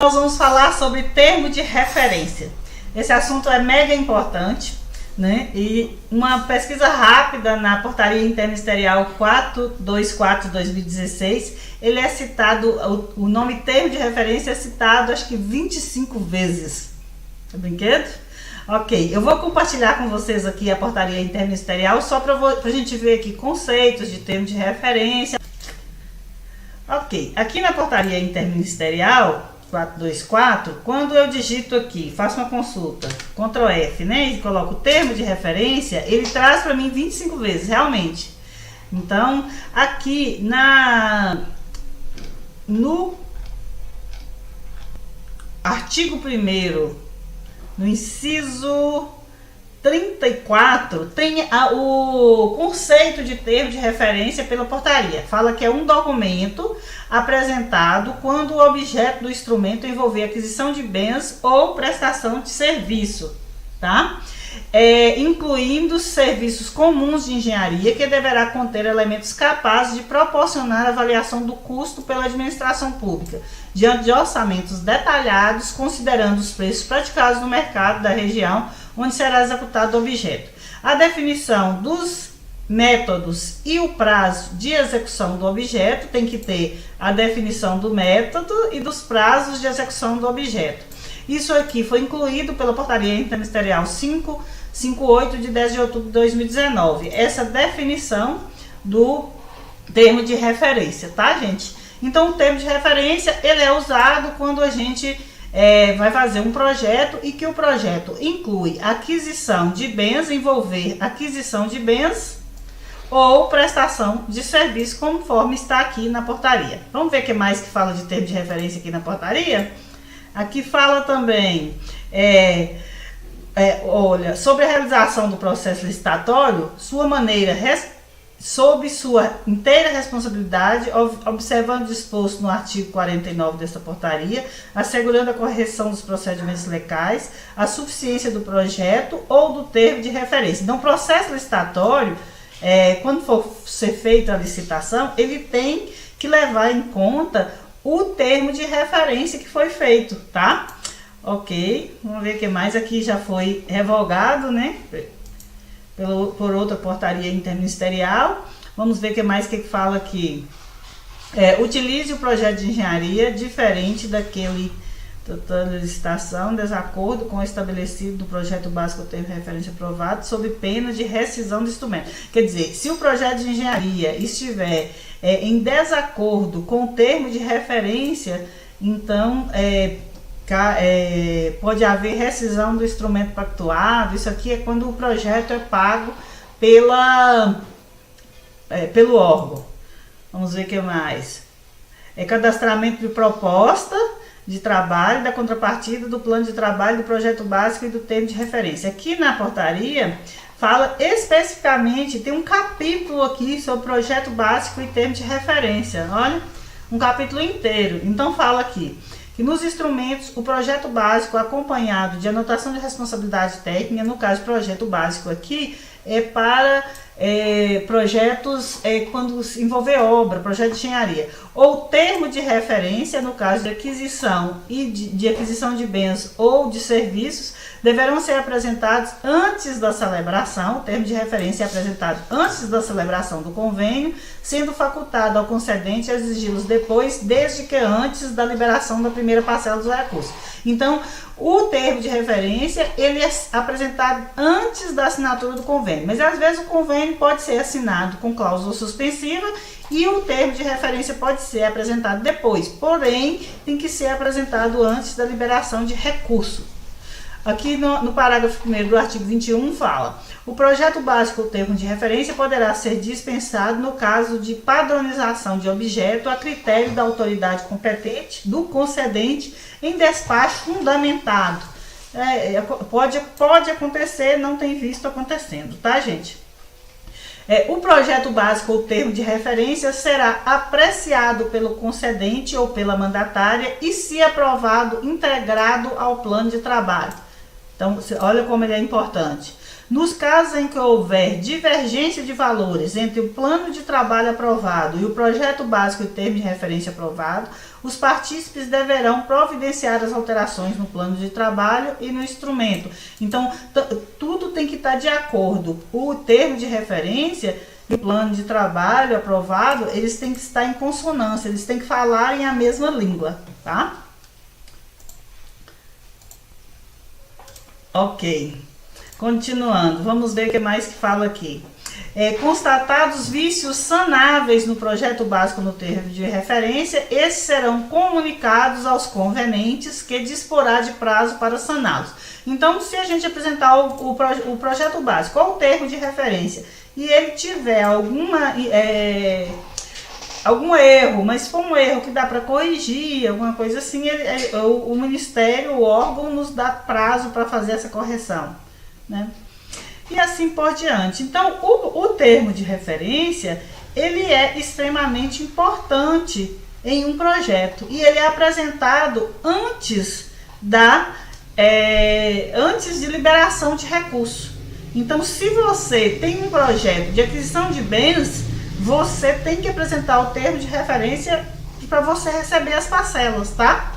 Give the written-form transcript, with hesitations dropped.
Nós vamos falar sobre termo de referência. Esse assunto é mega importante, né? E uma pesquisa rápida na Portaria Interministerial 424 de 2016, ele é citado, o nome termo de referência é citado acho que 25 vezes. É brinquedo? Ok, eu vou compartilhar com vocês aqui a Portaria Interministerial só para a gente ver aqui conceitos de termo de referência. Ok, aqui na Portaria Interministerial 424, quando eu digito aqui, faço uma consulta, Ctrl F, né, e coloco o termo de referência, ele traz para mim 25 vezes, realmente. Então, aqui no artigo 1º, no inciso 34, tem o conceito de termo de referência pela portaria. Fala que é um documento apresentado quando o objeto do instrumento envolver aquisição de bens ou prestação de serviço, tá? Incluindo serviços comuns de engenharia, que deverá conter elementos capazes de proporcionar a avaliação do custo pela administração pública, diante de orçamentos detalhados, considerando os preços praticados no mercado da região onde será executado o objeto. A definição dos métodos e o prazo de execução do objeto tem que ter a definição do método e dos prazos de execução do objeto. Isso aqui foi incluído pela Portaria Interministerial 558 de 10 de outubro de 2019. Essa definição do termo de referência, tá, gente? Então, o termo de referência, ele é usado quando a gente vai fazer um projeto e que o projeto inclui aquisição de bens, envolver aquisição de bens ou prestação de serviço, conforme está aqui na portaria. Vamos ver o que mais que fala de termo de referência aqui na portaria? Aqui fala também, olha, sobre a realização do processo licitatório, sob sua inteira responsabilidade, observando o disposto no artigo 49 desta portaria, assegurando a correção dos procedimentos legais, a suficiência do projeto ou do termo de referência. Então, o processo licitatório, quando for ser feita a licitação, ele tem que levar em conta o termo de referência que foi feito, tá? Ok, vamos ver o que mais aqui já foi revogado, né? Por outra portaria interministerial. Vamos ver o que mais que fala aqui. Utilize o projeto de engenharia diferente daquele total licitação, desacordo com o estabelecido do projeto básico ou termo de referência aprovado, sob pena de rescisão do instrumento. Quer dizer, se o projeto de engenharia estiver em desacordo com o termo de referência, então pode haver rescisão do instrumento pactuado. Isso aqui é quando o projeto é pago pelo órgão. Vamos ver o que mais. Cadastramento de proposta de trabalho, da contrapartida do plano de trabalho, do projeto básico e do termo de referência. Aqui na portaria fala especificamente, tem um capítulo aqui sobre projeto básico e termo de referência. Olha, um capítulo inteiro. Então fala aqui que nos instrumentos, o projeto básico acompanhado de anotação de responsabilidade técnica, no caso projeto básico aqui, é para projetos quando envolver obra, projeto de engenharia, ou termo de referência, no caso de aquisição e de aquisição de bens ou de serviços, deverão ser apresentados antes da celebração. O termo de referência é apresentado antes da celebração do convênio, sendo facultado ao concedente exigi-los depois, desde que antes da liberação da primeira parcela dos recursos. Então, o termo de referência, ele é apresentado antes da assinatura do convênio, mas às vezes o convênio pode ser assinado com cláusula suspensiva e o termo de referência pode ser apresentado depois, porém, tem que ser apresentado antes da liberação de recurso. Aqui no parágrafo 1º do artigo 21 fala: o projeto básico ou termo de referência poderá ser dispensado no caso de padronização de objeto a critério da autoridade competente do concedente em despacho fundamentado. Pode acontecer, não tem visto acontecendo, tá, gente? O projeto básico ou termo de referência será apreciado pelo concedente ou pela mandatária e, se aprovado, integrado ao plano de trabalho. Então, olha como ele é importante. Nos casos em que houver divergência de valores entre o plano de trabalho aprovado e o projeto básico e termo de referência aprovado, os partícipes deverão providenciar as alterações no plano de trabalho e no instrumento. Então, tudo tem que estar de acordo. O termo de referência e o plano de trabalho aprovado, eles têm que estar em consonância, eles têm que falar em a mesma língua, tá? Ok. Continuando, vamos ver o que mais que fala aqui. Constatados vícios sanáveis no projeto básico no termo de referência, esses serão comunicados aos convenentes, que disporá de prazo para saná-los. Então, se a gente apresentar o projeto básico ou o termo de referência e ele tiver algum erro, mas se for um erro que dá para corrigir, alguma coisa assim, o Ministério, o órgão, nos dá prazo para fazer essa correção, né? E assim por diante. Então, o termo de referência, ele é extremamente importante em um projeto. E ele é apresentado antes de liberação de recurso. Então, se você tem um projeto de aquisição de bens, você tem que apresentar o termo de referência para você receber as parcelas, tá?